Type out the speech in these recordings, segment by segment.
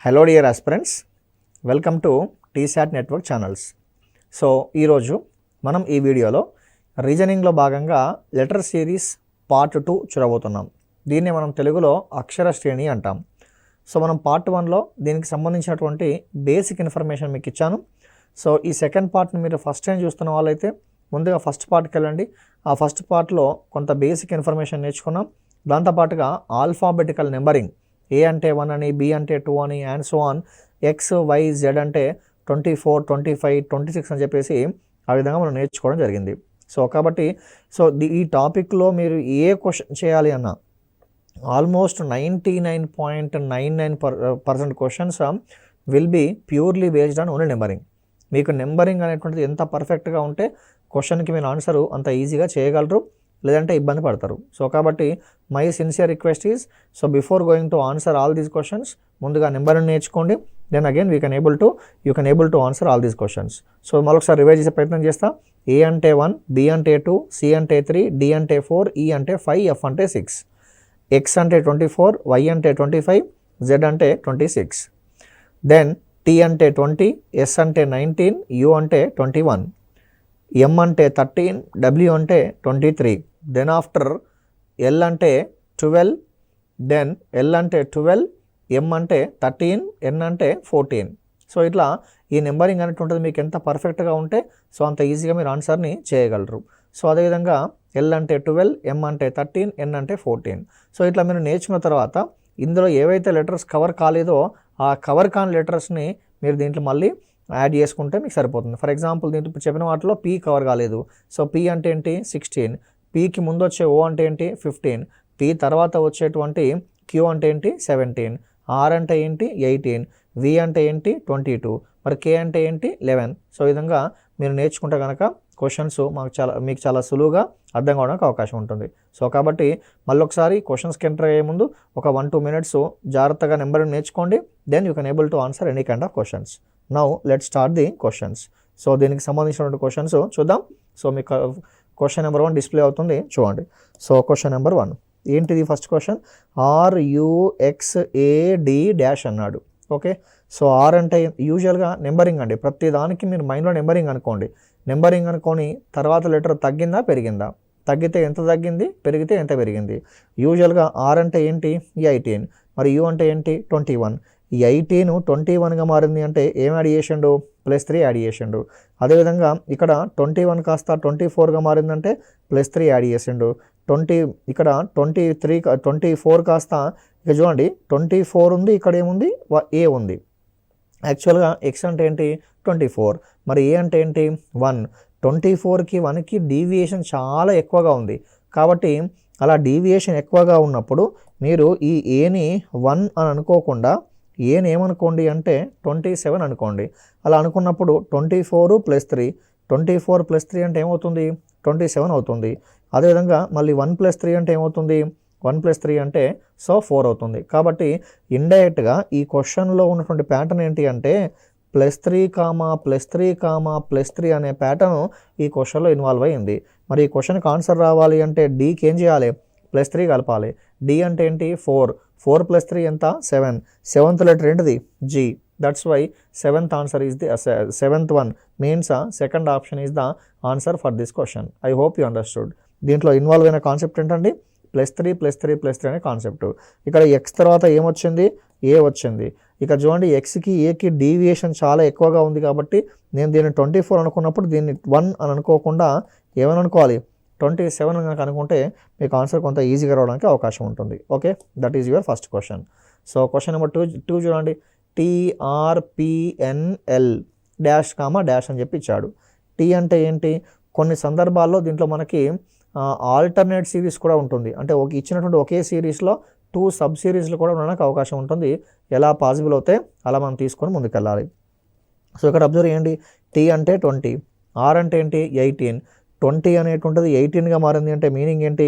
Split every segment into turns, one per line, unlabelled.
Hello dear aspirants, welcome to T-SAT network channels. So ఈరోజు మనం ఈ వీడియోలో రీజనింగ్లో భాగంగా లెటర్ సిరీస్ పార్ట్ 2 చూడబోతున్నాం. దీన్ని మనం తెలుగులో అక్షర శ్రేణి అంటాం. సో మనం పార్ట్ 1లో దీనికి సంబంధించినటువంటి బేసిక్ ఇన్ఫర్మేషన్ మీకు ఇచ్చాను. సో ఈ సెకండ్ పార్ట్ని మీరు ఫస్ట్ టైం చూస్తున్న వాళ్ళైతే ముందుగా ఫస్ట్ పార్ట్కి వెళ్ళండి. ఆ ఫస్ట్ పార్ట్లో కొంత బేసిక్ ఇన్ఫర్మేషన్ నేర్చుకున్నాం. దాంతోపాటుగా ఆల్ఫాబెటికల్ నెంబరింగ్, ఏ అంటే 1 అని, బి అంటే 2 అని, and so on, X Y Z అంటే 24, 25, 26 అని చెప్పేసి ఆ విధంగా మనం నేర్చుకోవడం జరిగింది. సో కాబట్టి ఈ టాపిక్లో మీరు ఏ క్వశ్చన్ చేయాలి అన్నా almost 99.99% questions will be purely based on only numbering. మీకు నెంబరింగ్ అనేటువంటిది ఎంత పర్ఫెక్ట్గా ఉంటే క్వశ్చన్కి మీరు ఆన్సరు అంత ఈజీగా చేయగలరు, లేదంటే ఇబ్బంది పడతారు. సో కాబట్టి my sincere request is, so before going to answer all these questions ముందుగా నెంబర్ని నేర్చుకోండి. Then again you can able to answer all these questions. So మరొకసారి రివైజ్ చేసే ప్రయత్నం చేస్తా. ఏ అంటే 1, బి అంటే 2, సి అంటే 3, డి అంటే 4, ఈ అంటే 5, ఎఫ్ అంటే 6, ఎక్స్ అంటే 24, వై అంటే 25, జెడ్ అంటే 26, దెన్ టీ అంటే 20, ఎస్ అంటే 19, యూ అంటే 21, ఎం అంటే 13, డబ్ల్యూ అంటే 23, దెన్ ఆఫ్టర్ ఎల్ అంటే 12, దెన్ ఎల్ అంటే 12, ఎం అంటే 13, ఎన్ అంటే 14. సో ఇట్లా ఈ నెంబరింగ్ అనేటువంటిది మీకు ఎంత పర్ఫెక్ట్గా ఉంటే సో అంత ఈజీగా మీరు ఆన్సర్ని చేయగలరు. సో అదేవిధంగా ఎల్ అంటే 12, ఎం అంటే 13, ఎన్ అంటే 14. సో ఇట్లా మీరు నేర్చుకున్న తర్వాత ఇందులో ఏవైతే లెటర్స్ కవర్ కాలేదో ఆ కవర్ కాని లెటర్స్ని మీరు దీంట్లో మళ్ళీ యాడ్ చేసుకుంటే మీకు సరిపోతుంది. ఫర్ ఎగ్జాంపుల్ దీంట్లో చెప్పిన వాటిలో పీ కవర్ కాలేదు. సో పీ అంటే ఏంటి 16, పీకి ముందు వచ్చే ఓ అంటే ఏంటి 15, పీ తర్వాత వచ్చేటువంటి క్యూ అంటే ఏంటి 17, ఆర్ అంటే ఏంటి 18, వి అంటే ఏంటి 22, మరి కే అంటే ఏంటి 11. సో ఈ విధంగా మీరు నేర్చుకుంటే కనుక క్వశ్చన్స్ మీకు చాలా సులువుగా అర్థం కావడానికి అవకాశం ఉంటుంది. సో కాబట్టి మళ్ళీ ఒకసారి క్వశ్చన్స్కి ఎంటర్ అయ్యే ముందు ఒక 1-2 minutes జాగ్రత్తగా నెంబర్ని నేర్చుకోండి. Then you can able to answer any kind of questions. Now let's start the questions. So దీనికి సంబంధించినటువంటి క్వశ్చన్స్ చూద్దాం. సో మీకు క్వశ్చన్ నెంబర్ 1 డిస్ప్లే అవుతుంది, చూడండి. సో క్వశ్చన్ నెంబర్ 1 ఏంటిది? ఫస్ట్ క్వశ్చన్ RUXAD డాష్ అన్నాడు. ఓకే, సో ఆర్ అంటే యూజువల్గా నెంబరింగ్ అండి. ప్రతి దానికి మీరు మైండ్లో నెంబరింగ్ అనుకోండి. నెంబరింగ్ అనుకొని తర్వాత లెటర్ తగ్గిందా పెరిగిందా, తగ్గితే ఎంత తగ్గింది, పెరిగితే ఎంత పెరిగింది. యూజువల్గా ఆర్ అంటే ఏంటి 18, మరి యూ అంటే ఏంటి 21. ఈ 18 21గా మారింది అంటే ఏం యాడ్ చేసిండు, +3 యాడ్ చేసిండు. అదేవిధంగా ఇక్కడ 21 కాస్త 24గా మారిందంటే +3 యాడ్ చేసిండు. ఇక్కడ 24 కాస్త ఇక చూడండి 24 ఉంది, ఇక్కడ ఏముంది ఏ ఉంది. యాక్చువల్గా ఎక్స్ అంటే ఏంటి 24, మరి ఏ అంటే ఏంటి 1. 24కి 1కి డీవియేషన్ చాలా ఎక్కువగా ఉంది. కాబట్టి అలా డీవియేషన్ ఎక్కువగా ఉన్నప్పుడు మీరు ఈ ఏని 1 అని అనుకోకుండా ఏని ఏమనుకోండి అంటే 27 అనుకోండి. అలా అనుకున్నప్పుడు 24 + 3, 24 + 3 అంటే ఏమవుతుంది 27 అవుతుంది. అదేవిధంగా మళ్ళీ 1 + 3 అంటే ఏమవుతుంది 1 + 3 అంటే 4 అవుతుంది. కాబట్టి ఇండైరెక్ట్గా ఈ క్వశ్చన్లో ఉన్నటువంటి ప్యాటర్న్ ఏంటి అంటే +3, +3, +3 అనే ప్యాటర్న్ ఈ క్వశ్చన్లో ఇన్వాల్వ్ అయ్యింది. మరి ఈ క్వశ్చన్కి ఆన్సర్ రావాలి అంటే డీకి ఏం చేయాలి, +3 కలపాలి. డి అంటే ఏంటి 4 + 3 ఎంత 7. 7th లెటర్ ఏంటిది G. That's why 7th answer is the 7th one means second option is the answer for this question. I hope you understood. దీంట్లో ఇన్వాల్వ్ అయిన కాన్సెప్ట్ ఏంటండి +3, +3, +3 అనే కాన్సెప్ట్. ఇక్కడ ఎక్స్ తర్వాత ఏమొచ్చింది ఏ వచ్చింది. ఇక చూడండి ఎక్స్కి ఏకి డీవియేషన్ చాలా ఎక్కువగా ఉంది కాబట్టి నేను దీన్ని 24 అనుకున్నప్పుడు దీన్ని 1 అని అనుకోకుండా ఏమని అనుకోవాలి 27 కనుక అనుకుంటే మీకు ఆన్సర్ కొంత ఈజీగా రావడానికి అవకాశం ఉంటుంది. Okay, that is your first question. So question number 2 చూడండి. TRPNL డాష్ డాష్ అని చెప్పి ఇచ్చాడు. టీ అంటే ఏంటి, కొన్ని సందర్భాల్లో దీంట్లో మనకి ఆల్టర్నేట్ సిరీస్ కూడా ఉంటుంది. అంటే ఇచ్చినటువంటి ఒకే సిరీస్లో 2 సబ్ సిరీస్లు కూడా ఉండడానికి అవకాశం ఉంటుంది. ఎలా పాసిబుల్ అవుతే అలా మనం తీసుకొని ముందుకెళ్ళాలి. సో ఇక్కడ అబ్జర్వ్ చేయండి. టీ అంటే 20, ఆర్ అంటే ఏంటి 18, 20 అనేటువంటిది 18గా మారింది అంటే మీనింగ్ ఏంటి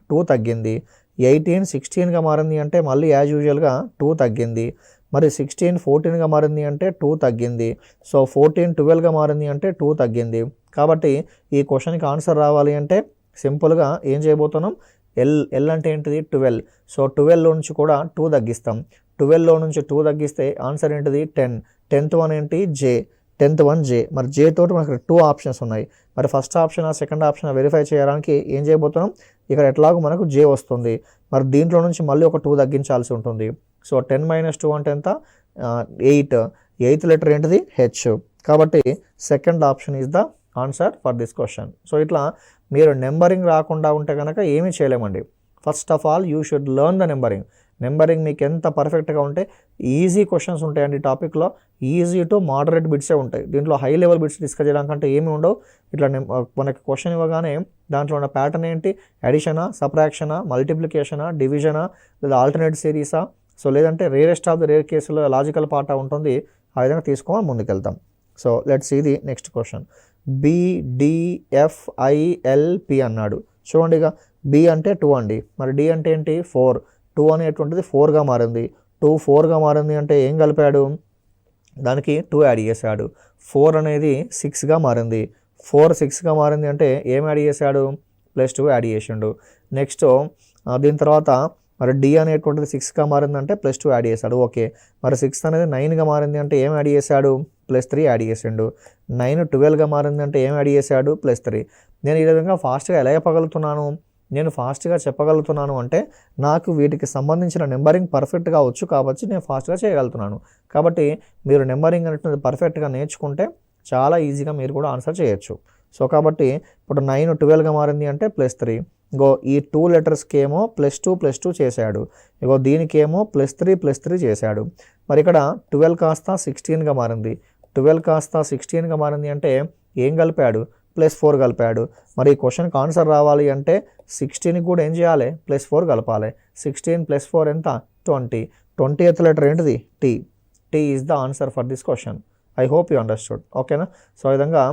2 తగ్గింది. 18 16గా మారింది అంటే మళ్ళీ యాజ్ యూజువల్గా 2 తగ్గింది. మరి 16 14గా మారింది అంటే 2 తగ్గింది. సో 14 12గా మారింది అంటే 2 తగ్గింది. కాబట్టి ఈ క్వశ్చన్కి ఆన్సర్ రావాలి అంటే సింపుల్గా ఏం చేయబోతున్నాం, ఎల్ అంటే ఏంటిది 12. సో 12 నుంచి కూడా 2 తగ్గిస్తాం. 12లో నుంచి 2 తగ్గిస్తే ఆన్సర్ ఏంటిది 10. 10th వన్ ఏంటి జే, 10th వన్ జే. మరి జే తోటి మనకు 2 ఆప్షన్స్ ఉన్నాయి. మరి first option second option verify చేయడానికి ఏం చేయబోతున్నాం, ఇక్కడ ఎట్లాగో మనకు జే వస్తుంది. మరి దీంట్లో నుంచి మళ్ళీ ఒక 2 తగ్గించాల్సి ఉంటుంది. సో 10 - 2 అంటే ఎంత, 8. 8th లెటర్ ఏంటిది హెచ్. కాబట్టి second option is the answer for this question. So ఇట్లా మీరు నెంబరింగ్ రాకుండా ఉంటే కనుక ఏమీ చేయలేమండి. First of all you should learn the numbering. Numbering మీకు ఎంత పర్ఫెక్ట్గా ఉంటే ఈజీ క్వశ్చన్స్ ఉంటాయండి. టాపిక్లో ఈజీ టు మోడరేట్ బిట్సే ఉంటాయి. దీంట్లో హై లెవెల్ బిట్స్ డిస్కస్ చేయడానికంటే ఏమి ఉండవు. ఇట్లా మనకి క్వశ్చన్ ఇవ్వగానే దాంట్లో ఉన్న ప్యాటర్న్ ఏంటి, అడిషనా, సబ్ట్రాక్షనా, మల్టిప్లికేషనా, డివిజనా, లేదా ఆల్టర్నేట్ సిరీసా, సో లేదంటే రేరెస్ట్ ఆఫ్ ద రేర్ కేసులో లాజికల్ పార్ట్ ఉంటుంది. ఆ విధంగా తీసుకోవాలి ముందుకెళ్తాం. So let's see the next question. BDFILP అన్నాడు. చూడండి, ఇక బి అంటే 2 అండి, మరి డి అంటే ఏంటి 4. 2 అనేటువంటిది 4గా మారింది. 2 4గా మారింది అంటే ఏం కలిపాడు, దానికి 2 యాడ్ చేశాడు. 4 అనేది 6గా మారింది. 4 6గా మారింది అంటే ఏం యాడ్ చేశాడు, +2 యాడ్ చేసిండు. నెక్స్ట్ దీని తర్వాత మరి డి అనేటువంటిది 6గా మారిందంటే +2 యాడ్ చేశాడు. ఓకే, మరి 6 అనేది 9గా మారింది అంటే ఏం యాడ్ చేశాడు, +3 యాడ్ చేసిండు. 9 12గా మారింది అంటే ఏం యాడ్ చేశాడు, +3. నేను ఈ విధంగా ఫాస్ట్గా ఎలా చెప్పగలుగుతున్నాను, నేను ఫాస్ట్గా చెప్పగలుగుతున్నాను అంటే నాకు వీటికి సంబంధించిన నెంబరింగ్ పర్ఫెక్ట్గా వచ్చు కాబట్టి నేను ఫాస్ట్గా చేయగలుగుతున్నాను. కాబట్టి మీరు నెంబరింగ్ అనేటువంటిది పర్ఫెక్ట్గా నేర్చుకుంటే చాలా ఈజీగా మీరు కూడా ఆన్సర్ చేయొచ్చు. సో కాబట్టి ఇప్పుడు 9 12గా మారింది అంటే +3. ఇగో ఈ 2 లెటర్స్కి ఏమో +2 +2 చేశాడు. ఇగో దీనికేమో +3 +3 చేశాడు. మరి ఇక్కడ 12 కాస్త 16గా మారింది. 12 కాస్త 16గా మారింది అంటే ఏం కలిపాడు, +4 కలిపాడు. మరి ఈ క్వశ్చన్కి ఆన్సర్ రావాలి అంటే 16కి కూడా ఏం చేయాలి, +4 కలపాలి. 16 + 4 ఎంత, 20. 20th లెటర్ ఏంటిది T. T is the answer for this question. I hope you understood. ఓకేనా. సో ఈ విధంగా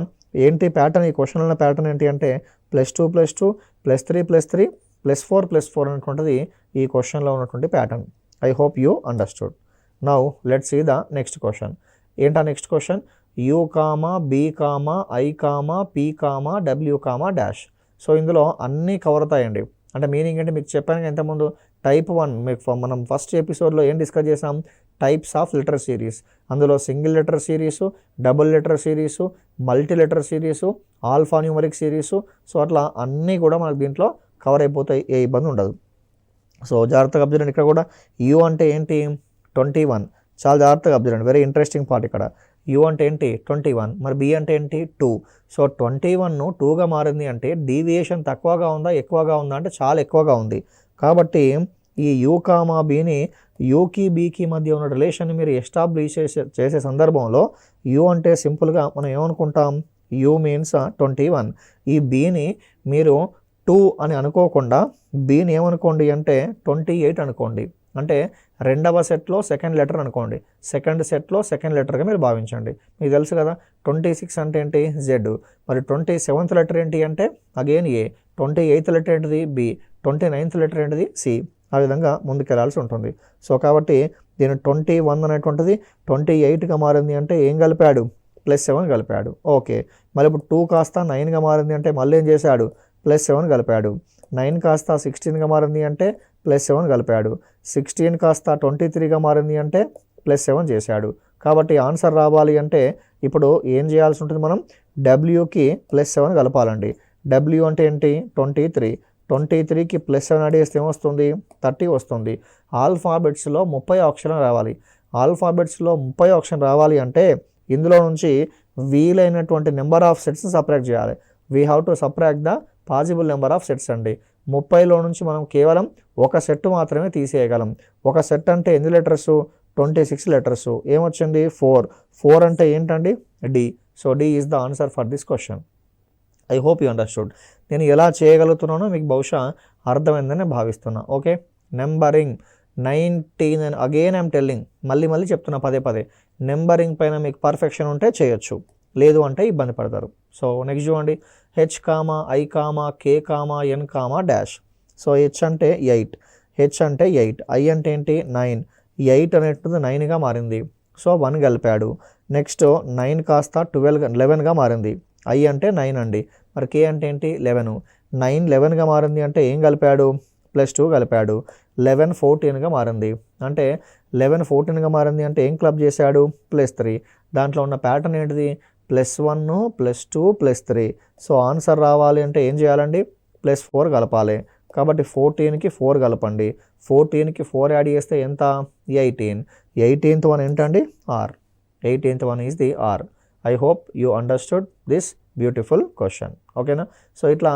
ఏంటి ప్యాటర్న్, ఈ క్వశ్చన్లో ఉన్న ప్యాటర్న్ ఏంటి అంటే +2 +2 +3 +3 +4 +4 అనేటువంటిది ఈ క్వశ్చన్లో ఉన్నటువంటి pattern. I hope you understood. Now let's see the next question. ఏంటా next question, U, B, I, P, W, dash. So ఇందులో అన్నీ కవర్ అవుతాయండి. అంటే మీనింగ్ ఏంటి మీకు చెప్పాను ఇంతకుముందు. టైప్ 1 మీకు మనం ఫస్ట్ ఎపిసోడ్లో ఏం డిస్కస్ చేసాం, టైప్స్ ఆఫ్ లెటర్ సిరీస్. అందులో single letter series, double letter series, multi letter series, alpha numeric series. So అట్లా అన్నీ కూడా మనకు దీంట్లో కవర్ అయిపోతాయి, ఏ ఇబ్బంది ఉండదు. సో జాగ్రత్తగా అబ్జర్వ్. ఇక్కడ కూడా యూ అంటే ఏంటి 21. చాలా జాగ్రత్తగా అబ్జర్వ్, వెరీ ఇంట్రెస్టింగ్ పార్ట్. ఇక్కడ యూ అంటే ఏంటి 21, మరి బి అంటే ఏంటి 2. సో 21 2గా మారింది అంటే డీవియేషన్ తక్కువగా ఉందా ఎక్కువగా ఉందా అంటే చాలా ఎక్కువగా ఉంది. కాబట్టి ఈ యూ బీని యూకి బీకి మధ్య ఉన్న రిలేషన్ మీరు ఎస్టాబ్లిష్ చేసే సందర్భంలో యూ అంటే సింపుల్గా మనం ఏమనుకుంటాం, యూ మీన్స్ 21. ఈ బీని మీరు 2 అని అనుకోకుండా బీని ఏమనుకోండి అంటే 28 అనుకోండి. అంటే రెండవ సెట్లో సెకండ్ లెటర్ అనుకోండి, సెకండ్ సెట్లో సెకండ్ లెటర్గా మీరు భావించండి. మీకు తెలుసు కదా 26 అంటే ఏంటి జెడ్. మరి 27th లెటర్ ఏంటి అంటే అగైన్ ఏ. 28th లెటర్ ఏంటిది బి. 29th లెటర్ ఏంటిది సి. ఆ విధంగా ముందుకెళ్లాల్సి ఉంటుంది. సో కాబట్టి దీని 21 అనేటువంటిది 28గా మారింది అంటే ఏం కలిపాడు, +7 కలిపాడు. ఓకే, మళ్ళీ ఇప్పుడు 2 కాస్త 9గా మారింది అంటే మళ్ళీ ఏం చేశాడు, +7 కలిపాడు. 9 కాస్త 16గా మారింది అంటే +7 కలిపాడు. 16 కాస్త 23గా మారింది అంటే +7 చేశాడు. కాబట్టి ఆన్సర్ రావాలి అంటే ఇప్పుడు ఏం చేయాల్సి ఉంటుంది, మనం డబ్ల్యూకి +7 కలపాలండి. డబ్ల్యూ అంటే ఏంటి 23. 23కి +7 యాడ్ చేస్తే ఏమొస్తుంది 30 వస్తుంది. ఆల్ఫాబెట్స్లో 30 అక్షరం రావాలి. ఆల్ఫాబెట్స్లో 30 అక్షరం రావాలి అంటే ఇందులో నుంచి వీలైనటువంటి నెంబర్ ఆఫ్ సెట్స్ని సపరేట్ చేయాలి. We have to separate the possible number of sets అండి. 30లో నుంచి మనం కేవలం ఒక సెట్ మాత్రమే తీసేయగలం. ఒక సెట్ అంటే ఎన్ని లెటర్స్, 26 లెటర్స్. ఏమొచ్చింది 4. 4 అంటే ఏంటండి D. So D is the answer for this question. I hope you understood. నేను ఎలా చేయగలుగుతున్నానో మీకు బహుశా అర్థమైందని భావిస్తున్నా. Okay, numbering 19 again I'm telling, మళ్ళీ చెప్తున్నా పదే నెంబరింగ్ పైన మీకు పర్ఫెక్షన్ ఉంటే చేయొచ్చు, లేదు అంటే ఇబ్బంది పడతారు. సో నెక్స్ట్ చూడండి, H, I, K, N, dash. So H అంటే 8, హెచ్ అంటే 8, ఐ అంటే ఏంటి 9. 8 అనేటువంటిది 9గా మారింది. సో 1 కలిపాడు. నెక్స్ట్ 9 కాస్త 11గా మారింది. ఐ అంటే 9 అండి. మరి కే అంటే ఏంటి 11. 9 11గా మారింది అంటే ఏం కలిపాడు, +2 కలిపాడు. 11 14గా మారింది. అంటే 11 14గా మారింది అంటే ఏం క్లబ్ చేశాడు? +3. దాంట్లో ఉన్న ప్యాటర్న్ ఏంటిది? +1 +2 +3. సో ఆన్సర్ రావాలి అంటే ఏం చేయాలండి? +4 కలపాలి. కాబట్టి 14కి 4 కలపండి. 14కి 4 యాడ్ చేస్తే ఎంత? 18. 18th వన్ ఏంటండి? R. 18th one is the R. I hope you understood this beautiful question. ఓకేనా? సో ఇట్లా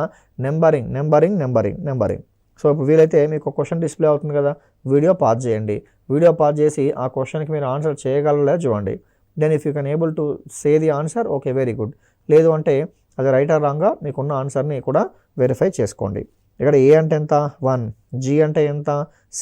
నెంబరింగ్. సో ఇప్పుడు వీలైతే మీకు క్వశ్చన్ డిస్ప్లే అవుతుంది కదా, వీడియో పాజ్ చేయండి. వీడియో పాజ్ చేసి ఆ క్వశ్చన్కి మీరు ఆన్సర్ చేయగలరా చూడండి. Then if you can able to say the answer, okay, very good. లేదు అంటే అది రైట్ ఆర్ రాంగ్గా మీకున్న ఆన్సర్ని కూడా వెరిఫై చేసుకోండి. ఇక్కడ ఏ అంటే ఎంత? 1. జీ అంటే ఎంత?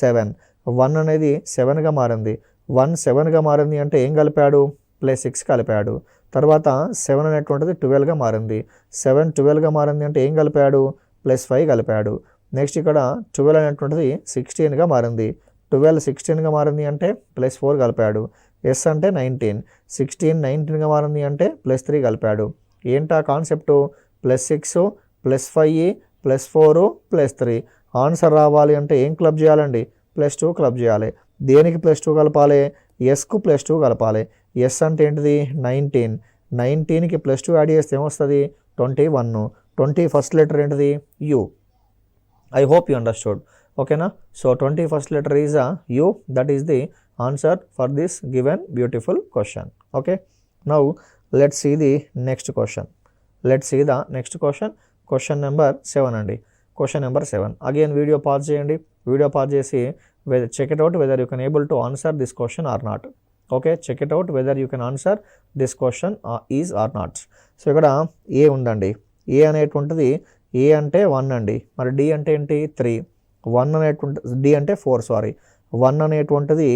7. 1 అనేది 7గా మారింది. 1 7గా మారింది అంటే ఏం కలిపాడు? +6 కలిపాడు. తర్వాత 7 అనేటువంటిది 12గా మారింది. 7 12గా మారింది అంటే ఏం కలిపాడు? +5 కలిపాడు. నెక్స్ట్ ఇక్కడ 12 అనేటువంటిది 16గా మారింది. 12 16గా మారింది అంటే +4 కలిపాడు. ఎస్ అంటే 19. 16 19గా మారింది అంటే +3 కలిపాడు. ఏంటా కాన్సెప్టు? +6 +5 +4 +3. ఆన్సర్ రావాలి అంటే ఏం క్లబ్ చేయాలండి? +2 క్లబ్ చేయాలి. దేనికి +2 కలపాలి? ఎస్కు +2 కలపాలి. ఎస్ అంటే ఏంటిది? 19. 19కి +2 యాడ్ చేస్తే ఏమొస్తుంది? 21. 20 ఫస్ట్ లెటర్ ఏంటిది? U. I hope you understood. ఓకేనా? So 21st letter is a U. That is the answer for this given beautiful question. Okay. Now let's see the next question. Question number 7 అండి. Question number 7. Again video pause చేయండి. Video pause చేసి check it out whether you can able to answer this question or not. Okay, check it out whether you can answer this question is or not. So ఇక్కడ ఏ ఉందండి. ఏ అనేటువంటిది ఏ అంటే 1 అండి. మరి D అంటే ఏంటి? 3. 1 అనేటువంటి డి అంటే 4 సారీ. 1 అనేటువంటిది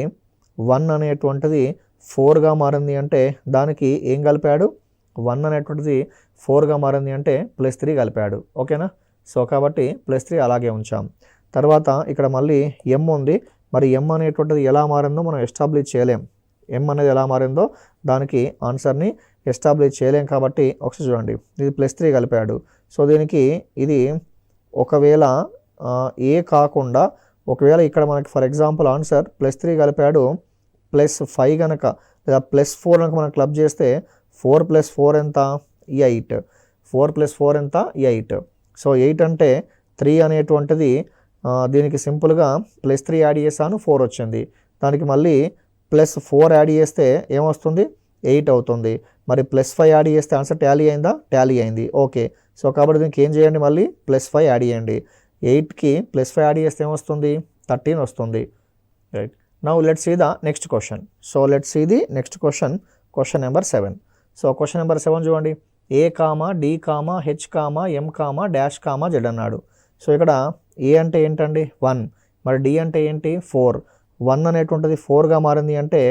4గా మారింది అంటే దానికి ఏం కలిపాడు? 1 అనేటువంటిది 4గా మారింది అంటే +3 కలిపాడు. ఓకేనా? సో కాబట్టి +3 అలాగే ఉంచాం. తర్వాత ఇక్కడ మళ్ళీ ఎం ఉంది. మరి ఎం అనేటువంటిది ఎలా మారిందో మనం ఎస్టాబ్లిష్ చేయలేం. ఎం అనేది ఎలా మారిందో దానికి ఆన్సర్ని ఎస్టాబ్లిష్ చేయలేం కాబట్టి ఒకసారి చూడండి. ఇది +3 కలిపాడు. సో దీనికి ఇది ఒకవేళ ఏ కాకుండా ఒకవేళ ఇక్కడ మనకి ఫర్ ఎగ్జాంపుల్ ఆన్సర్ +3 కలిపాడు +5 కనుక లేదా +4 కనుక మనం క్లబ్ చేస్తే 4 + 4 ఎంత? 8. 4 + 4 ఎంత? 8. సో 8 అంటే 3 అనేటువంటిది దీనికి సింపుల్గా +3 యాడ్ చేశాను 4 వచ్చింది. దానికి మళ్ళీ +4 యాడ్ చేస్తే ఏమొస్తుంది? 8 అవుతుంది. మరి +5 యాడ్ చేస్తే ఆన్సర్ టాలీ అయిందా? టాలీ అయింది. ఓకే. సో కాబట్టి దీనికి ఏం చేయండి? మళ్ళీ +5 యాడ్ చేయండి. 8కి +5 యాడ్ చేస్తే ఏమొస్తుంది? 13 వస్తుంది. Right. Now let's see the next question. So let's see the next question. Question number 7. So question number 7 చూడండి. A comma D comma H comma M comma dash comma Z అన్నాడు. So ఇక్కడ A అంటే ఏంటండి? 1. మరి D అంటే ఏంటి? 4. 1 అనేటువంటిది 4గా మారింది అంటే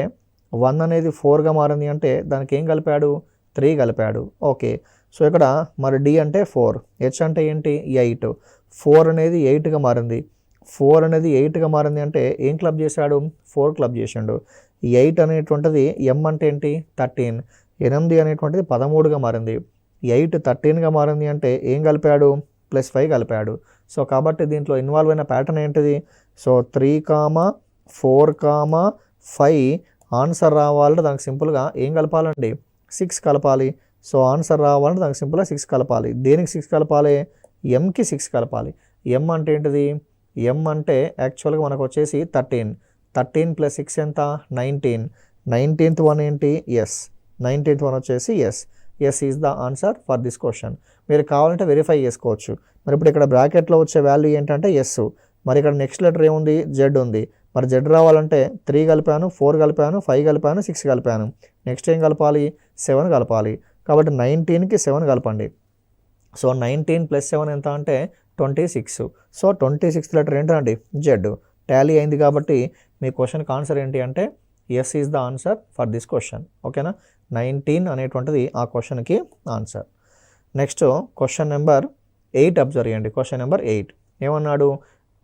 1 అనేది 4గా మారింది అంటే దానికి ఏం కలిపాడు? 3 కలిపాడు. ఓకే. సో ఇక్కడ మరి డి అంటే 4. హెచ్ అంటే ఏంటి? 8. 4 అనేది 8గా మారింది. 4 అనేది 8గా మారింది అంటే ఏం క్లబ్ చేశాడు? 4 క్లబ్ చేశాడు. 8 అనేటువంటిది ఎం అంటే ఏంటి? 13. 8 అనేటువంటిది 13గా మారింది. 8 13గా మారింది అంటే ఏం కలిపాడు? +5 కలిపాడు. సో కాబట్టి దీంట్లో ఇన్వాల్వ్ అయిన ప్యాటర్న్ ఏంటిది? సో 3, 4, 5 ఆన్సర్ రావాలంటే దానికి సింపుల్గా ఏం కలపాలండి? 6 కలపాలి. సో ఆన్సర్ రావాలంటే దానికి సింపుల్గా 6 కలపాలి. దేనికి 6 కలపాలి? ఎంకి 6 కలపాలి. ఎం అంటే ఏంటిది? ఎం అంటే యాక్చువల్గా మనకు వచ్చేసి 13. 13 + 6 ఎంత? 19. 19th వన్ ఏంటి? ఎస్. 19th వన్ వచ్చేసి S. S is the answer for this question. మీరు కావాలంటే వెరిఫై చేసుకోవచ్చు. మరి ఇప్పుడు ఇక్కడ బ్రాకెట్లో వచ్చే వాల్యూ ఏంటంటే ఎస్. మరి ఇక్కడ నెక్స్ట్ లెటర్ ఏముంది? జెడ్ ఉంది. మరి జెడ్ రావాలంటే 3 కలిపాను, 4 కలిపాను, 5 కలిపాను, 6 కలిపాను. నెక్స్ట్ ఏం కలపాలి? 7 కలపాలి. కాబట్టి 19కి 7 కలపండి. సో 19 + 7 ఎంత అంటే 26. సో 26th లెటర్ ఏంటండి? జెడ్. టాలీ అయింది కాబట్టి మీ క్వశ్చన్కి ఆన్సర్ ఏంటి అంటే S is the answer for this question. ఓకేనా? 19 అనేటువంటిది ఆ క్వశ్చన్కి ఆన్సర్. నెక్స్ట్ క్వశ్చన్ నెంబర్ 8 అబ్జర్వ్ చేయండి. క్వశ్చన్ నెంబర్ 8 ఏమన్నాడు?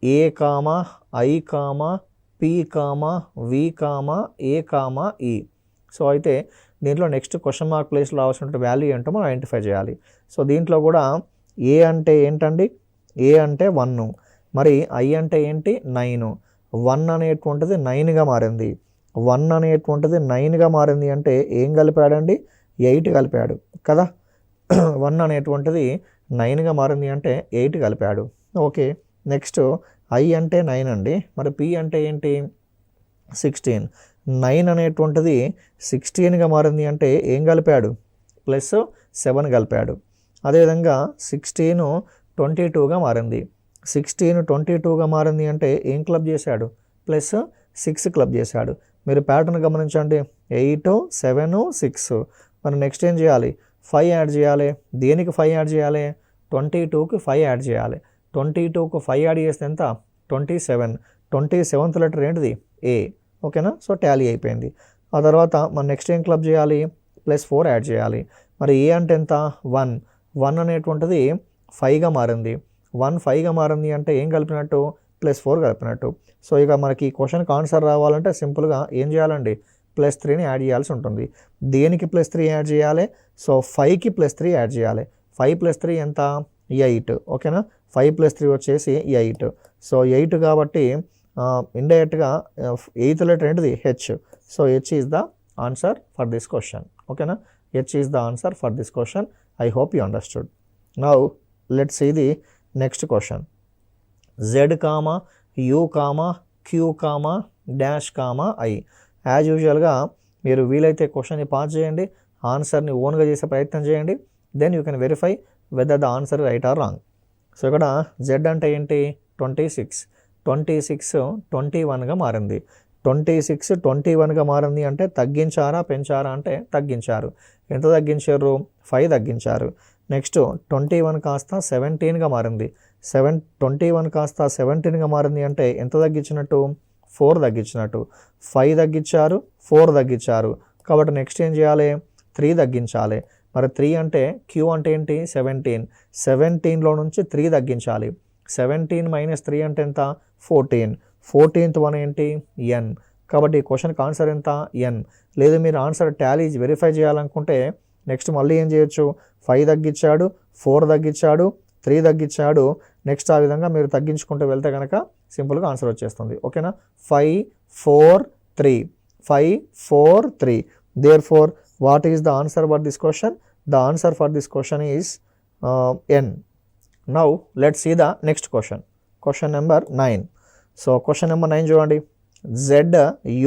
A comma I comma P comma V comma A comma E. So అయితే దీంట్లో నెక్స్ట్ క్వశ్చన్ మార్క్ ప్లేస్లో రావాల్సిన వాల్యూ ఏంటో మనం ఐడెంటిఫై చేయాలి. సో దీంట్లో కూడా ఏ అంటే ఏంటండి? ఏ అంటే 1, మరి ఐ అంటే ఏంటి 9, 1 అనేటువంటిది 9గా మారింది, 1 అనేటువంటిది 9గా మారింది అంటే ఏం కలిపాడండి 8 కలిపాడు కదా. 1 అనేటువంటిది 9గా మారింది అంటే 8 కలిపాడు. ఓకే, నెక్స్ట్ ఐ అంటే 9 అండి, మరి పి అంటే ఏంటి 16, 9 అనేటువంటిది 16గా మారింది అంటే ఏం కలిపాడు +7 కలిపాడు. అదేవిధంగా 16 22గా మారింది, 16 22గా మారింది అంటే ఏం క్లబ్ చేశాడు +6 క్లబ్ చేశాడు. మీరు ప్యాటర్న్ గమనించండి 8 7 6. మరి నెక్స్ట్ ఏం చేయాలి 5 యాడ్ చేయాలి. దేనికి 5 యాడ్ చేయాలి 22కి 5 యాడ్ చేయాలి. 22కు 5 యాడ్ చేస్తే ఎంత 27. 27th లెటర్ ఏంటిది ఏ. ఓకేనా, సో టాలీ అయిపోయింది. ఆ తర్వాత మనం నెక్స్ట్ ఏం క్లబ్ చేయాలి +4 యాడ్ చేయాలి. మరి ఏ అంటే ఎంత 1, 1 అనేటువంటిది 5గా మారింది, 1 5గా మారింది అంటే ఏం కలిపినట్టు +4 కలిపినట్టు. సో ఇక మనకి ఈ క్వశ్చన్కి ఆన్సర్ రావాలంటే సింపుల్గా ఏం చేయాలండి +3ని యాడ్ చేయాల్సి ఉంటుంది. దేనికి +3 యాడ్ చేయాలి, సో 5కి +3 యాడ్ చేయాలి. 5 + 3 ఎంత 8. ఓకేనా, 5 + 3 వచ్చేసి 8. సో 8 కాబట్టి ఇండైరెక్ట్గా 8th లెటర్ ఏంటిది H. So H is the answer for this question. ఓకేనా, H is the answer for this question. I hope you understood. Now let's see the next question. Z, U, Q, dash I. As యూజువల్గా మీరు వీలైతే క్వశ్చన్ని pass చేయండి, ఆన్సర్ని ఓన్గా చేసే ప్రయత్నం చేయండి. Then you can verify whether the answer right or wrong. So ఇక్కడ Z అంటే ఏంటి 26, 26 21గా మారింది. 26 21గా మారింది అంటే తగ్గించారా పెంచారా అంటే తగ్గించారు. ఎంత తగ్గించారు 5 తగ్గించారు. నెక్స్ట్ 21 కాస్త 17గా మారింది. 21 కాస్త 17గా మారింది అంటే ఎంత తగ్గించినట్టు 4 తగ్గించినట్టు. 5 తగ్గించారు 4 తగ్గించారు కాబట్టి నెక్స్ట్ ఏం చేయాలి 3 తగ్గించాలి. మరి 3 అంటే Q అంటే ఏంటి 17, 17లో నుంచి 3 తగ్గించాలి. 17 - 3 అంటే ఎంత 14, 14th వన్ ఏంటి N. కాబట్టి ఈ క్వశ్చన్కి ఆన్సర్ ఎంత N. లేదు మీరు ఆన్సర్ టాలీ వెరిఫై చేయాలనుకుంటే నెక్స్ట్ మళ్ళీ ఏం చేయొచ్చు 5 తగ్గించాడు 4 తగ్గించాడు 3 తగ్గించాడు. నెక్స్ట్ ఆ విధంగా మీరు తగ్గించుకుంటూ వెళ్తే కనుక సింపుల్గా ఆన్సర్ వచ్చేస్తుంది. ఓకేనా, 5 4 3, 5 4 3. Therefore what is the answer for this question? The answer for this question is N. Now let's see the next question, question number 9. So question number 9 చూడండి. Z,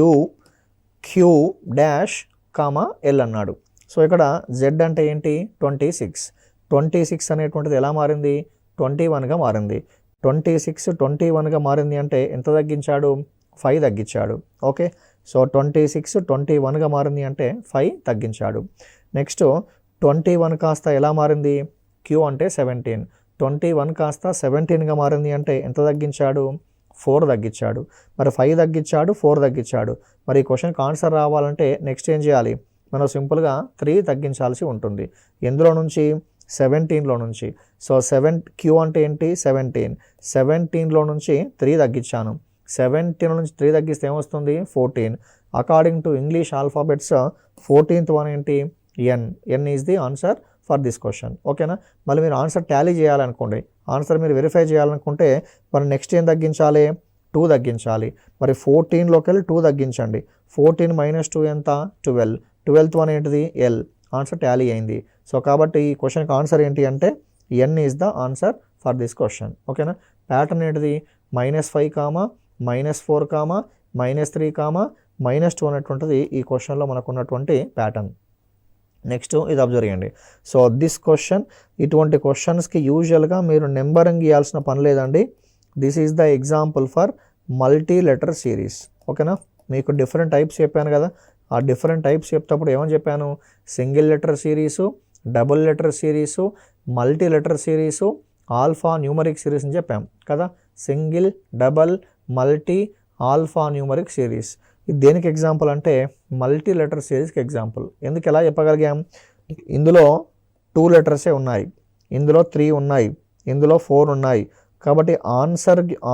U, Q, dash L అన్నాడు. So ఇక్కడ Z అంటే ఏంటి 26, 26 అనేటువంటిది ఎలా మారింది 21గా మారింది. 26 21గా మారింది అంటే ఎంత తగ్గించాడు 5 తగ్గించాడు. ఓకే, సో 26 21గా మారింది అంటే 5 తగ్గించాడు. నెక్స్ట్ 21 కాస్త ఎలా మారింది Q అంటే 17, 21 కాస్త 17గా మారింది అంటే ఎంత తగ్గించాడు 4 తగ్గించాడు. మరి 5 తగ్గించాడు 4 తగ్గించాడు. మరి ఈ క్వశ్చన్కి ఆన్సర్ రావాలంటే నెక్స్ట్ ఏం చేయాలి మనం సింపుల్గా 3 తగ్గించాల్సి ఉంటుంది. ఎందులో నుంచి 17లో నుంచి. సో Q అంటే ఏంటి 17, 17లో నుంచి 3 తగ్గించాను. 17 నుంచి 3 తగ్గిస్తే ఏమొస్తుంది 14. According to English alphabets 14th one ఏంటి N. N is the answer for this question. ఓకేనా, మళ్ళీ మీరు ఆన్సర్ టాలీ చేయాలనుకోండి, ఆన్సర్ మీరు వెరిఫై చేయాలనుకుంటే మరి నెక్స్ట్ ఏం తగ్గించాలి 2 తగ్గించాలి. మరి 14లోకి వెళ్ళి 2 తగ్గించండి. 14 - 2 ఎంత 12, 12th వన్ ఏంటిది L. ఆన్సర్ టాలీ అయింది. సో కాబట్టి ఈ క్వశ్చన్కి ఆన్సర్ ఏంటి అంటే N is the answer for this question. ఓకేనా, ప్యాటర్న్ ఏంటిది -5, -4, -3, -2 అనేటువంటిది ఈ క్వశ్చన్లో మనకు ఉన్నటువంటి ప్యాటర్న్. నెక్స్ట్ ఇది అబ్జర్వ్ చేయండి. సో దిస్ క్వశ్చన్, ఇటువంటి క్వశ్చన్స్కి యూజువల్గా మీరు నెంబరింగ్ ఇవ్వాల్సిన పని లేదండి. This is the example for multi letter series. ఓకేనా, మీకు డిఫరెంట్ టైప్స్ చెప్పాను కదా, ఆ డిఫరెంట్ టైప్స్ చెప్తేప్పుడు ఏమని చెప్పాను single letter series, double letter series, multi letter series, alpha numeric series అని చెప్పాం కదా. Single, double, multi, alpha numeric series. ఇది దేనికి ఎగ్జాంపుల్ అంటే మల్టీ లెటర్ సిరీస్కి ఎగ్జాంపుల్. ఎందుకు ఎలా చెప్పగలిగాం, ఇందులో 2 లెటర్సే ఉన్నాయి, ఇందులో 3 ఉన్నాయి, ఇందులో 4 ఉన్నాయి. కాబట్టి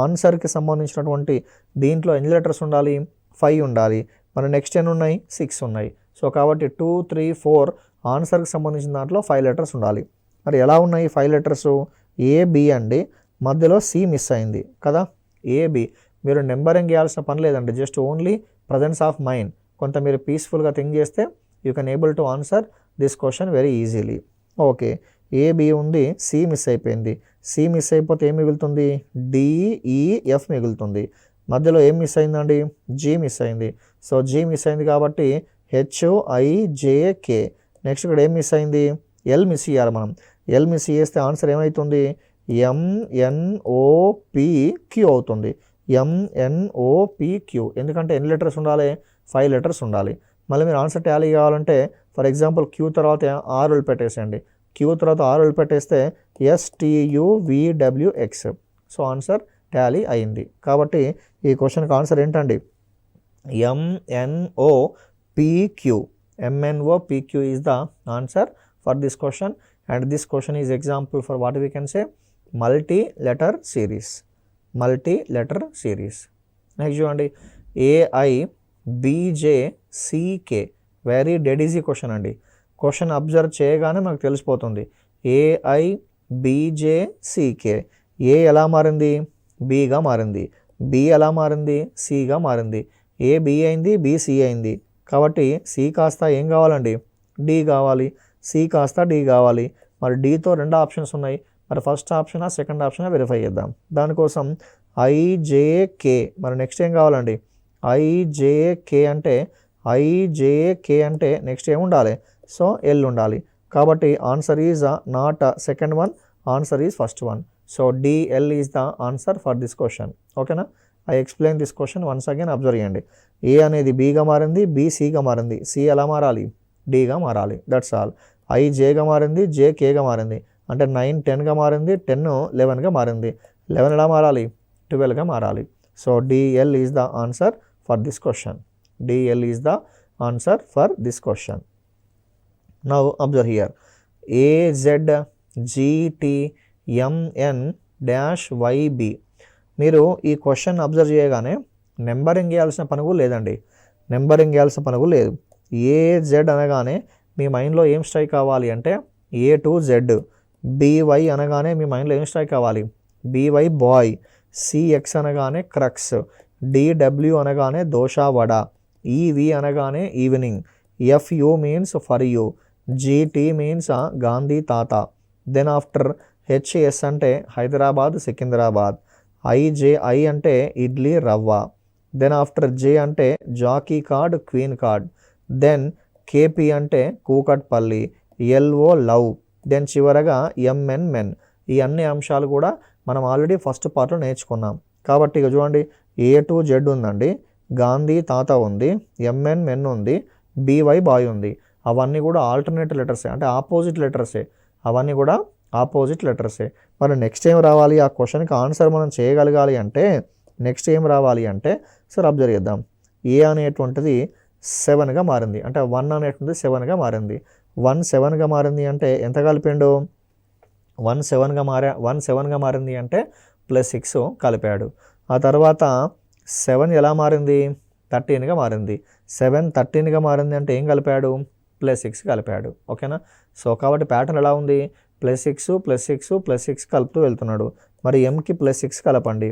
ఆన్సర్కి సంబంధించినటువంటి దీంట్లో ఎన్ని లెటర్స్ ఉండాలి 5 ఉండాలి. మరి నెక్స్ట్ ఎన్ని ఉన్నాయి 6 ఉన్నాయి. సో కాబట్టి 2 3 4 ఆన్సర్కి సంబంధించిన దాంట్లో 5 లెటర్స్ ఉండాలి. మరి ఎలా ఉన్నాయి 5 లెటర్స్? A, B అండి. మధ్యలో సి మిస్ అయింది కదా, ఏబి. మీరు నెంబరింగ్ చేయాల్సిన పని లేదండి, just only presence of mind. కొంత మీరు పీస్ఫుల్గా థింక్ చేస్తే you can able to answer this question very easily. Okay, AB ఉంది, సి మిస్ అయిపోయింది. సి మిస్ అయిపోతే ఏం మిగులుతుంది? డిఈఎఫ్ మిగులుతుంది. మధ్యలో ఏం మిస్ అయిందండి? జీ మిస్ అయింది. సో జీ మిస్ అయింది కాబట్టి హెచ్ఐజేకే. నెక్స్ట్ ఇక్కడ ఏం మిస్ అయింది? ఎల్ మిస్ చేయాలి మనం. ఎల్ మిస్ చేస్తే ఆన్సర్ ఏమవుతుంది? ఎంఎన్ఓపిక్యూ అవుతుంది. ఎంఎన్ఓపిక్యూ. ఎందుకంటే ఎన్ని లెటర్స్ ఉండాలి? 5 లెటర్స్ ఉండాలి. మళ్ళీ మీరు ఆన్సర్ టాలీ కావాలంటే ఫర్ ఎగ్జాంపుల్ క్యూ తర్వాత 6 వదిలిపెట్టేసేయండి. క్యూ తర్వాత 6 వదిలిపెట్టేస్తే STUVWX. సో ఆన్సర్ టాలీ అయింది. కాబట్టి ఈ క్వశ్చన్కి ఆన్సర్ ఏంటండి? MNOPQ. MNOPQ is the answer for this question, and this question is example for what we can say multi-letter series. Multi-letter series. Next చూడండి, AIBJCK. Very dead easy question అండి. Question observe చేయగానే మనకు తెలిసిపోతుంది. AIBJCK. ఏ ఎలా మారింది? బీగా మారింది. B ఎలా మారింది? సిగా మారింది. ఏ బి అయింది, బి సి అయింది. కాబట్టి సి కాస్త ఏం కావాలండి? డి కావాలి. సి కాస్త డి కావాలి. మరి డితో 2 ఆప్షన్స్ ఉన్నాయి. మరి ఫస్ట్ ఆప్షనా సెకండ్ ఆప్షనా వెరిఫై చేద్దాం. దానికోసం ఐజేకే. మరి నెక్స్ట్ ఏం కావాలండి? ఐజేకే అంటే నెక్స్ట్ ఏం ఉండాలి? సో ఎల్ ఉండాలి. కాబట్టి answer is not second one, answer is first one. So DL is the answer for this question. ఓకేనా? I explain this question once again. Observe చేయండి. ఏ అనేది బీగా మారింది, బి సిగా మారింది. సి ఎలా మారాలి? డిగా మారాలి. That's all. ఐ జేగా మారింది, జే కేగా మారింది. అంటే 9 10గా మారింది, 10 11గా మారింది. 11 ఎలా మారాలి? 12గా మారాలి. So DL is the answer for this question. DL is the answer for this question. Now observe here. AZGTMN-YB. మీరు ఈ క్వశ్చన్ అబ్జర్వ్ చేయగానే నెంబరింగ్ చేయాల్సిన పని కూడా లేదండి. నెంబరింగ్ చేయాల్సిన పని కూడా లేదు. AZ అనగానే మీ మైండ్లో ఏం స్ట్రైక్ అవ్వాలి అంటే A to Z. BY అనగానే మీ మైండ్లో ఏం స్ట్రైక్ అవ్వాలి? BY boy. CX అనగానే క్రక్స్. DW అనగానే దోశ వడ. EV అనగానే evening. FU means for you. GT means Gandhi తాత. దెన్ ఆఫ్టర్ HS అంటే హైదరాబాద్ సికింద్రాబాద్. IJI అంటే ఇడ్లీ రవ్వ. దెన్ ఆఫ్టర్ J అంటే jockey card queen card. Then KP అంటే కూకట్పల్లి. LO love. దెన్ చివరగా MN మెన్. ఈ అన్ని అంశాలు కూడా మనం ఆల్రెడీ ఫస్ట్ పార్ట్లో నేర్చుకున్నాం. కాబట్టి ఇక చూడండి, A to Z ఉందండి, గాంధీ తాత ఉంది, MN మెన్ ఉంది, BY బాయ్ ఉంది. అవన్నీ కూడా ఆల్టర్నేట్ లెటర్సే, అంటే ఆపోజిట్ లెటర్సే. అవన్నీ కూడా ఆపోజిట్ లెటర్సే. మరి నెక్స్ట్ ఏం రావాలి? ఆ క్వశ్చన్కి ఆన్సర్ మనం చేయగలగాలి అంటే నెక్స్ట్ ఏం రావాలి అంటే సార్ అబ్జర్వ్ చేద్దాం. ఏ అనేటువంటిది 7గా మారింది, అంటే 1 అనేటువంటిది 7గా మారింది. 1 7గా మారింది అంటే ఎంత కలిపిండు? 1 7గా మారింది అంటే +6 కలిపాడు. ఆ తర్వాత 7 ఎలా మారింది? 13గా మారింది. 7 13గా మారింది అంటే ఏం కలిపాడు? +6 కలిపాడు. ఓకేనా? సో కాబట్టి ప్యాటర్న్ ఎలా ఉంది? +6 +6 +6 కలుపుతూ వెళ్తున్నాడు. మరి ఎంకి +6 కలపండి.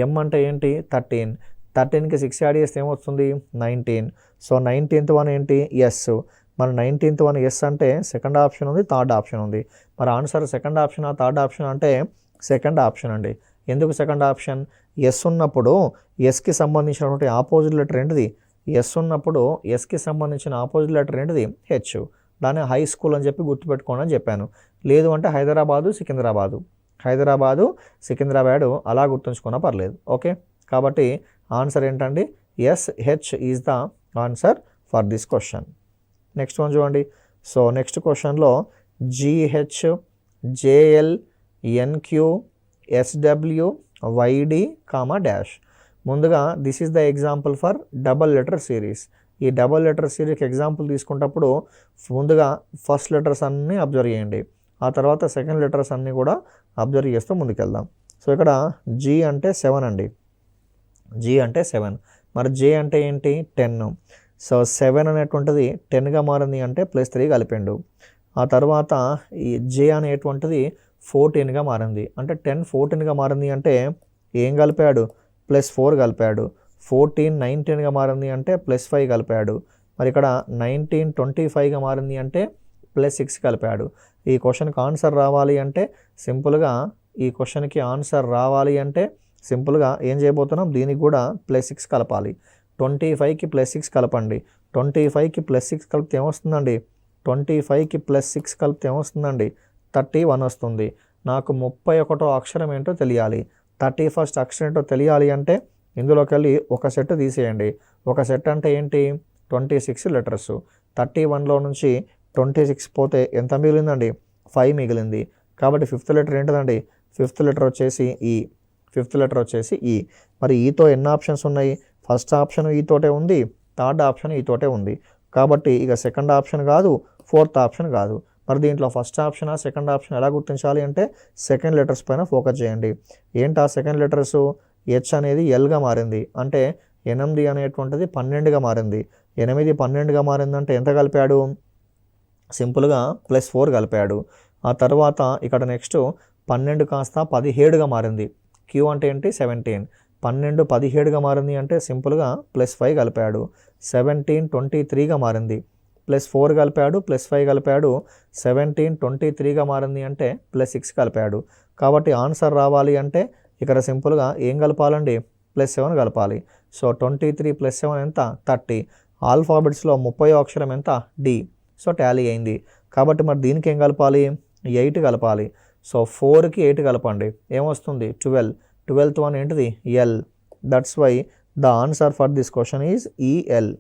ఎం అంటే ఏంటి? 13. 13కి 6 యాడ్ చేస్తే ఏమొస్తుంది? 19. సో 19th వన్ ఏంటి? ఎస్. మరి 19th వన్ ఎస్ అంటే సెకండ్ ఆప్షన్ ఉంది, థర్డ్ ఆప్షన్ ఉంది. మరి answer second option third option అంటే సెకండ్ ఆప్షన్ అండి. ఎందుకు సెకండ్ ఆప్షన్? ఎస్ ఉన్నప్పుడు ఎస్కి సంబంధించినటువంటి ఆపోజిట్ లెటర్ ఏంటిది? ఎస్ ఉన్నప్పుడు ఎస్కి సంబంధించిన ఆపోజిట్ లెటర్ ఏంటిది? హెచ్. దాన్ని హై స్కూల్ అని చెప్పి గుర్తుపెట్టుకోండి అని చెప్పాను. లేదు అంటే హైదరాబాదు సికింద్రాబాదు అలా గుర్తుంచుకున్నా పర్లేదు. ఓకే, కాబట్టి ఆన్సర్ ఏంటండి? SH is the answer for this question. Next one చూడండి. సో నెక్స్ట్ క్వశ్చన్లో GH JL NQ SW YD డాష్. ముందుగా this is the example for double letter series. ఈ డబల్ లెటర్ సిరీస్కి ఎగ్జాంపుల్ తీసుకున్నప్పుడు ముందుగా ఫస్ట్ లెటర్స్ అన్నీ అబ్జర్వ్ చేయండి. ఆ తర్వాత సెకండ్ లెటర్స్ అన్నీ కూడా అబ్జర్వ్ చేస్తూ ముందుకెళ్దాం. సో ఇక్కడ G అంటే 7 అండి. G అంటే 7. మరి J అంటే ఏంటి? 10. సో 7 అనేటువంటిది 10గా మారింది అంటే +3 కలిపిండు. ఆ తర్వాత ఈ J అనేటువంటిది 14గా మారింది. అంటే 10 14గా మారింది అంటే ఏం కలిపాడు? +4 కలిపాడు. 14 19గా మారింది అంటే +5 కలిపాడు. మరి ఇక్కడ 19 25గా మారింది అంటే +6 కలిపాడు. ఈ క్వశ్చన్కి ఆన్సర్ రావాలి అంటే సింపుల్గా ఏం చేయబోతున్నాం? దీనికి కూడా +6 కలపాలి. 25కి +6 కలపండి. 25కి +6 కలిపితే ఏమొస్తుందండి? 25కి +6 కలిపితే ఏమొస్తుందండి? 31 వస్తుంది. నాకు 31వ అక్షరం ఏంటో తెలియాలి. 31st అక్షరం ఏంటో తెలియాలి అంటే ఇందులోకి వెళ్ళి ఒక సెట్ తీసేయండి. ఒక సెట్ అంటే ఏంటి? 26 లెటర్స్. 31లో నుంచి 26 పోతే ఎంత మిగిలిందండి? 5 మిగిలింది. కాబట్టి ఫిఫ్త్ లెటర్ ఏంటిదండి? ఫిఫ్త్ లెటర్ వచ్చేసి ఈ. మరి ఈతో ఎన్ని ఆప్షన్స్ ఉన్నాయి? ఫస్ట్ ఆప్షన్ ఈతోటే ఉంది, థర్డ్ ఆప్షన్ ఈతోటే ఉంది. కాబట్టి ఇక సెకండ్ ఆప్షన్ కాదు, ఫోర్త్ ఆప్షన్ కాదు. మరి దీంట్లో ఫస్ట్ ఆప్షన్ సెకండ్ ఆప్షన్ ఎలా గుర్తించాలి అంటే సెకండ్ లెటర్స్ పైన ఫోకస్ చేయండి. ఏంటి ఆ సెకండ్ లెటర్స్? హెచ్ అనేది ఎల్గా మారింది. అంటే 8 అనేటువంటిది 12గా మారింది. 8 12గా మారిందంటే ఎంత కలిపాడు? సింపుల్గా +4 కలిపాడు. ఆ తర్వాత ఇక్కడ నెక్స్ట్ 12 కాస్త 17గా మారింది. క్యూ అంటే ఏంటి? 17. 12 17గా మారింది అంటే సింపుల్గా +5 కలిపాడు. 17 23గా మారింది. +4 కలిపాడు, +5 కలిపాడు. 17 23గా మారింది అంటే +6 కలిపాడు. కాబట్టి ఆన్సర్ రావాలి అంటే ఇక్కడ సింపుల్గా ఏం కలపాలండి? +7 కలపాలి. సో 23 + 7 ఎంత? 30. ఆల్ఫాబెట్స్లో 30వ అక్షరం ఎంత? డి. సో టాలీ అయింది. కాబట్టి మరి దీనికి ఏం కలపాలి? 8 కలపాలి. సో 4కి 8 కలపండి. ఏమొస్తుంది? 12. 12th one ఏంటిది? L. That's why the answer for this question is EL.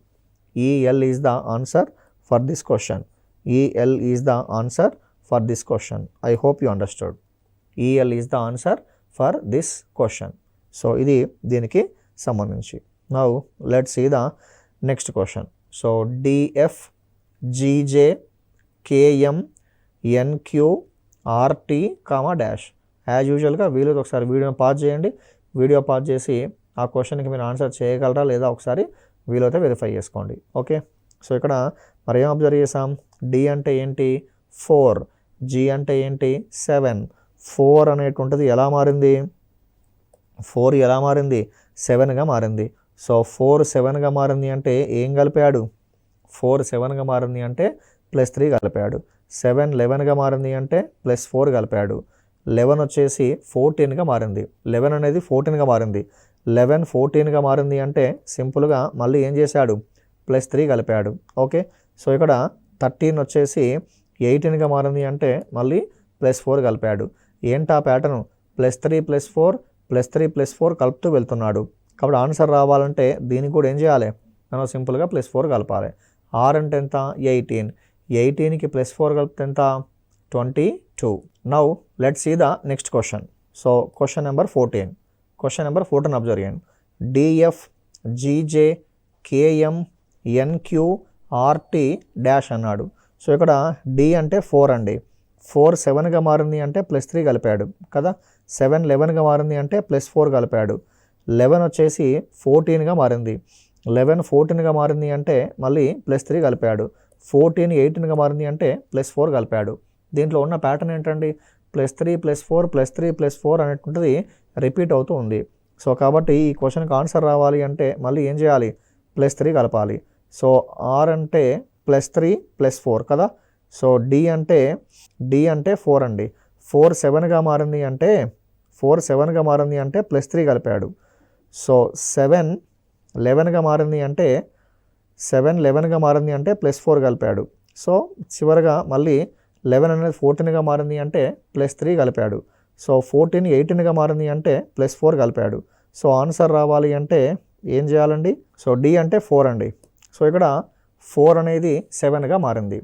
EL is the answer for this question. EL is the answer for this question. I hope you understood. EL is the answer for this question. So ఇది దీనికి సంబంధించి. Now let's see the next question. So DF GJ KM NQ RT dash. As యూజువల్గా video ఒకసారి వీడియోని pause చేయండి. Video pause చేసి ఆ క్వశ్చన్కి మీరు ఆన్సర్ చేయగలరా లేదా ఒకసారి వీలైతే వెరిఫై చేసుకోండి. ఓకే. సో ఇక్కడ మరి ఏం అబ్జర్వ్ చేసాం? డి అంటే ఏంటి? 4. జీ అంటే ఏంటి? 7. 4 అనేటువంటిది ఎలా మారింది? 4 ఎలా మారింది? 7గా మారింది. సో 4 7గా మారింది అంటే ఏం కలిపాడు? 4 7గా మారింది అంటే +3 కలిపాడు. 7 11గా మారింది అంటే +4 కలిపాడు. 11 వచ్చేసి 14గా మారింది. 11 అనేది 14గా మారింది. 11 14గా మారింది అంటే సింపుల్గా మళ్ళీ ఏం చేశాడు? +3 కలిపాడు. ఓకే. సో ఇక్కడ 13 వచ్చేసి 18గా మారింది అంటే మళ్ళీ +4 కలిపాడు. ఏంటి ఆ ప్యాటర్న్? +3 +4 +3 +4 కలుపుతూ వెళ్తున్నాడు. కాబట్టి ఆన్సర్ రావాలంటే దీనికి కూడా ఏం చేయాలి? మనం సింపుల్గా +4 కలపాలి. ఆర్ అంటే ఎంత? 18. 18కి +4 కలిపితే ఎంత? 22. Now let's see the next question. So question number 14. Question number 14 observe చేయండి. DF GJ KM NQ RT dash అన్నాడు. సో ఇక్కడ డి అంటే 4 అండి. 4 7గా మారింది అంటే +3 కలిపాడు కదా. 7 11గా మారింది అంటే +4 కలిపాడు. 11 వచ్చేసి 14గా మారింది. 11 14గా మారింది అంటే మళ్ళీ +3 కలిపాడు. 14 18గా మారింది అంటే +4 కలిపాడు. దీంట్లో ఉన్న ప్యాటర్న్ ఏంటండి? +3 +4 +3 +4 అనేటువంటిది రిపీట్ అవుతూ ఉంది. సో కాబట్టి ఈ క్వశ్చన్కి ఆన్సర్ రావాలి అంటే మళ్ళీ ఏం చేయాలి? +3 కలపాలి. సో ఆర్ అంటే +3 +4 కదా. సో డి అంటే 4 అండి. 4 7గా మారింది అంటే +3 కలిపాడు. సో 7 11గా మారింది అంటే +4 కలిపాడు. సో చివరిగా మళ్ళీ 11 అనేది 14గా మారింది అంటే +3 కలిపాడు. సో 14 18గా మారింది అంటే +4 కలిపాడు. సో ఆన్సర్ రావాలి అంటే ఏం చేయాలండి? సో డి అంటే 4 అండి. సో ఇక్కడ 4 అనేది 7గా మారింది.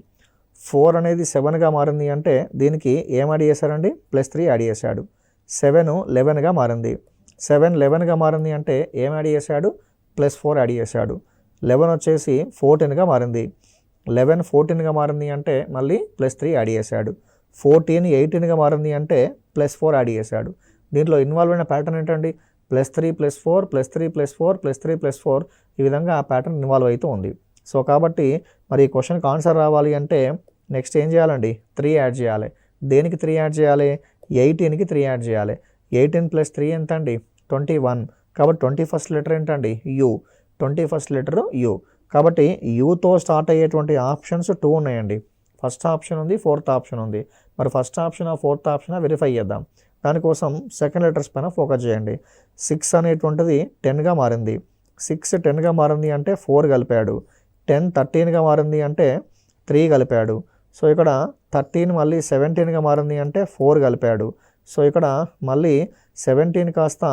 4 అనేది 7గా మారింది అంటే దీనికి ఏం యాడ్ చేశారండి? +3 యాడ్ చేశాడు. 7 11గా మారింది. 7 11గా మారింది అంటే ఏం యాడ్ చేశాడు? +4 యాడ్ చేశాడు. 11 వచ్చేసి 14గా మారింది. 11 14గా మారింది అంటే మళ్ళీ +3 యాడ్ చేశాడు. 14 18గా మారింది అంటే +4 యాడ్ చేశాడు. దీంట్లో ఇన్వాల్వ్ అయిన ప్యాటర్న్ ఏంటండి? +3 +4 +3 +4 +3 +4 ఈ విధంగా ఆ ప్యాటర్న్ ఇన్వాల్వ్ అవుతూ ఉంది. సో కాబట్టి మరి ఈ క్వశ్చన్కి ఆన్సర్ రావాలి అంటే నెక్స్ట్ ఏం చేయాలండి? 3 యాడ్ చేయాలి. దేనికి 3 యాడ్ చేయాలి? 18కి 3 యాడ్ చేయాలి. 18 + 3 ఎంత అండి 21. కాబట్టి 21st లెటర్ ఏంటండి యూ. 21st letter U. కాబట్టి యూతో స్టార్ట్ అయ్యేటువంటి ఆప్షన్స్ 2 ఉన్నాయండి. ఫస్ట్ ఆప్షన్ ఉంది, ఫోర్త్ ఆప్షన్ ఉంది. మరి first option fourth option verify చేద్దాం. దానికోసం సెకండ్ లెటర్స్ పైన ఫోకస్ చేయండి. 6 అనేటువంటిది 10గా మారింది. 6 10గా మారింది అంటే 4 కలిపాడు. 10 13గా మారింది అంటే 3 కలిపాడు. సో ఇక్కడ 13 మళ్ళీ 17గా మారింది అంటే 4 కలిపాడు. సో ఇక్కడ మళ్ళీ 17 కాస్త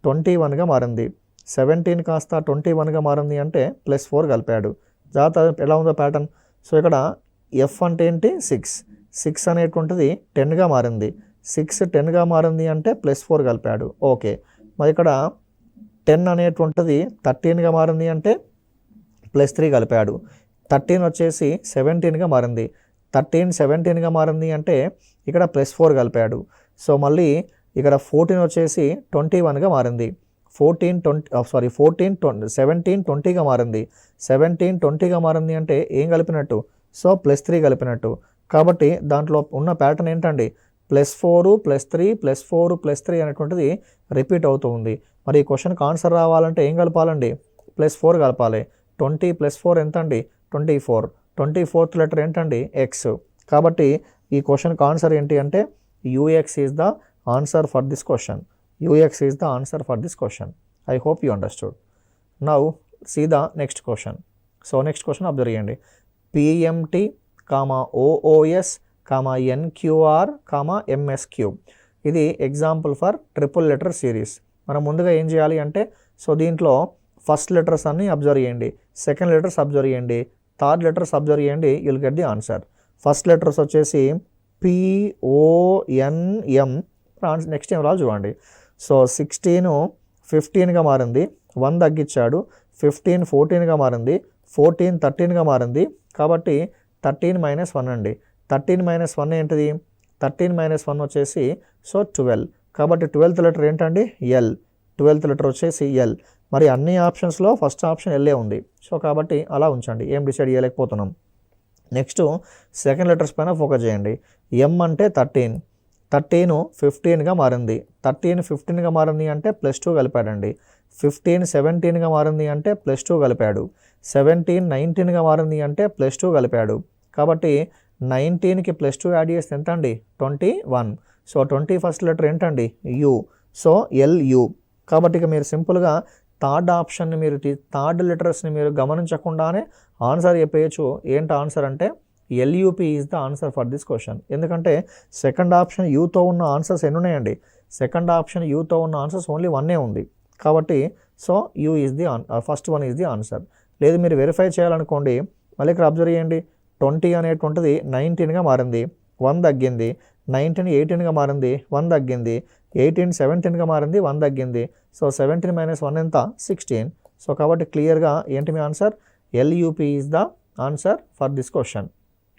21గా మారింది. 17 కాస్త 21గా మారింది అంటే +4 కలిపాడు. జాగ్రత్త ఎలా ఉందో ప్యాటర్న్. సో ఇక్కడ ఎఫ్ అంటే ఏంటి 6. 6 అనేటువంటిది 10గా మారింది. 6 10గా మారింది అంటే +4 కలిపాడు. ఓకే. మరి ఇక్కడ 10 అనేటువంటిది 13గా మారింది అంటే +3 కలిపాడు. 13 వచ్చేసి 17గా మారింది. 13 17గా మారింది అంటే ఇక్కడ +4 కలిపాడు. సో మళ్ళీ ఇక్కడ 14 వచ్చేసి 21గా మారింది. 17 20గా మారింది. 17 20గా మారింది అంటే ఏం కలిపినట్టు? సో +3 కలిపినట్టు. కాబట్టి దాంట్లో ఉన్న ప్యాటర్న్ ఏంటండి +4 +3 +4 +3 అనేటువంటిది రిపీట్ అవుతూ ఉంది. మరి ఈ క్వశ్చన్కి ఆన్సర్ రావాలంటే ఏం కలపాలండి +4 కలపాలి. 20 + 4 ఎంత అండి 24. 24th లెటర్ ఏంటండి ఎక్స్. కాబట్టి ఈ క్వశ్చన్కి ఆన్సర్ ఏంటి అంటే U X is the answer for this question. U X is the answer for this question. I hope you understood. Now see the next question. So next question observe చేయండి. P M T O O S N Q R M S Q. ఇది example for triple letter series. మనం ముందుగా ఏం చేయాలి అంటే so దీంట్లో first letters అన్ని observe చేయండి, సెకండ్ లెటర్స్ అబ్జర్వ్ చేయండి, థర్డ్ లెటర్స్ అబ్జర్వ్ చేయండి. You'll get the answer. First letters వచ్చేసి పిఓఎన్ఎం. నెక్స్ట్ ఏం రాదు చూడండి. సో 16 15గా మారింది, 1 తగ్గించాడు. 15 14గా మారింది, 14 13గా మారింది. కాబట్టి 13 - 1 అండి. 13 - 1 ఏంటిది? 13 - 1 వచ్చేసి సో 12. కాబట్టి 12th లెటర్ ఏంటండి ఎల్. 12th లెటర్ వచ్చేసి ఎల్. మరి అన్ని ఆప్షన్స్లో ఫస్ట్ ఆప్షన్ ఎల్లే ఉంది. సో కాబట్టి అలా ఉంచండి, ఏం డిసైడ్ చేయలేకపోతున్నాం. నెక్స్ట్ సెకండ్ లెటర్స్ పైన ఫోకస్ చేయండి. ఎం అంటే 13. 13 15గా మారింది. 13 15గా మారింది అంటే +2 కలిపాడండి. 15 17గా మారింది అంటే +2 కలిపాడు. 17 19గా మారింది అంటే +2 కలిపాడు. కాబట్టి 19కి +2 యాడ్ చేస్తే ఎంత అండి 21. సో 21st లెటర్ ఏంటండి యూ. సో ఎల్యూ. కాబట్టి ఇక మీరు సింపుల్గా థర్డ్ ఆప్షన్ని మీరు థర్డ్ లెటర్స్ని మీరు గమనించకుండానే ఆన్సర్ చెప్పేయచ్చు. ఏంటి ఆన్సర్ అంటే LUP is the answer for this question. ఎందుకంటే సెకండ్ ఆప్షన్ యూతో ఉన్న ఆన్సర్స్ ఎన్ని ఉన్నాయండి? సెకండ్ ఆప్షన్ యూతో ఉన్న ఆన్సర్స్ ఓన్లీ 1 ఉంది. కాబట్టి so you is the first one is the answer. లేదు మీరు వెరిఫై చేయాలనుకోండి, మళ్ళీ ఇక్కడ అబ్జర్వ్ చేయండి. 20 అనేటువంటిది 19గా మారింది, 1 తగ్గింది. 19 18గా మారింది, 1 తగ్గింది. 18 17గా మారింది, 1 తగ్గింది. సో 17 - 1 ఎంత 16. సో కాబట్టి క్లియర్గా ఏంటి మీ answer? LUP is the answer for this question.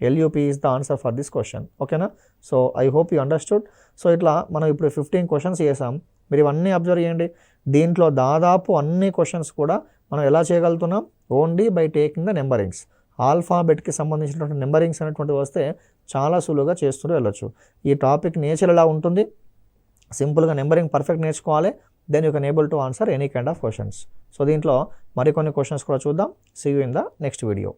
LUP is the answer for this question. ఓకేనా? So I hope you understood. So ఇట్లా మనం ఇప్పుడు 15 క్వశ్చన్స్ చేసాం. మీరు ఇవన్నీ అబ్జర్వ్ చేయండి. దీంట్లో దాదాపు అన్ని క్వశ్చన్స్ కూడా మనం ఎలా చేయగలుగుతున్నాం? Only by taking the numberings. ఆల్ఫాబెట్కి సంబంధించినటువంటి నెంబరింగ్స్ అనేటువంటి వస్తే చాలా సులువుగా చేస్తూ వెళ్ళొచ్చు. ఈ టాపిక్ నేచర్ ఎలా ఉంటుంది? సింపుల్గా నెంబరింగ్ పర్ఫెక్ట్ నేర్చుకోవాలి. Then you can able to answer any kind of questions. So దీంట్లో మరికొన్ని క్వశ్చన్స్ కూడా చూద్దాం. See you in the next video.